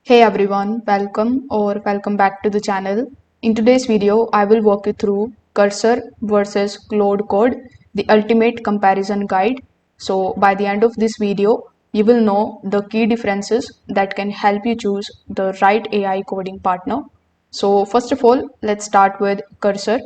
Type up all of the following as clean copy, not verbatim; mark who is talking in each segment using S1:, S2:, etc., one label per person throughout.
S1: Hey everyone, welcome back to the channel. In today's video, I will walk you through Cursor versus Claude Code, the ultimate comparison guide. So by the end of this video, you will know the key differences that can help you choose the right AI coding partner. So first of all, let's start with Cursor.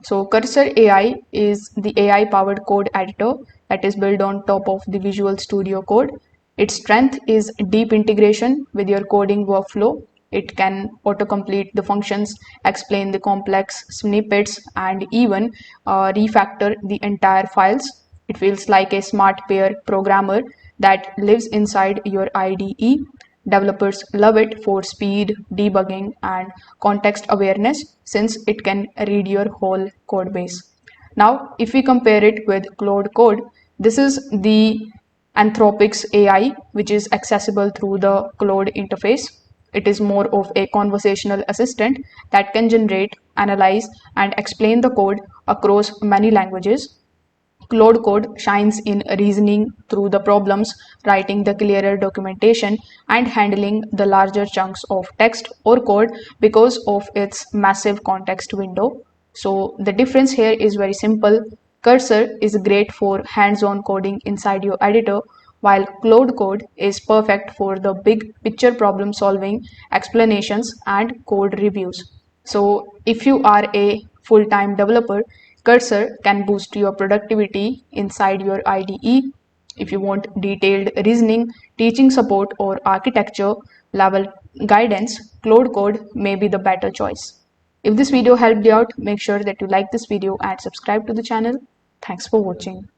S1: So Cursor AI is the AI powered code editor that is built on top of the Visual Studio Code. Its strength is deep integration with your coding workflow. It can autocomplete the functions, explain the complex snippets, and even refactor the entire files. It feels like a smart pair programmer that lives inside your IDE. Developers love it for speed, debugging, and context awareness since it can read your whole code base. Now, if we compare it with Claude Code, this is the Anthropic's AI, which is accessible through the Claude interface. It is more of a conversational assistant that can generate, analyze, and explain the code across many languages. Claude Code shines in reasoning through the problems, writing the clearer documentation, and handling the larger chunks of text or code because of its massive context window. So the difference here is very simple. Cursor is great for hands-on coding inside your editor, while Claude Code is perfect for the big picture problem solving, explanations, and code reviews. So if you are a full-time developer, Cursor can boost your productivity inside your IDE. If you want detailed reasoning, teaching support, or architecture level guidance, Claude Code may be the better choice. If this video helped you out, make sure that you like this video and subscribe to the channel. Thanks for watching.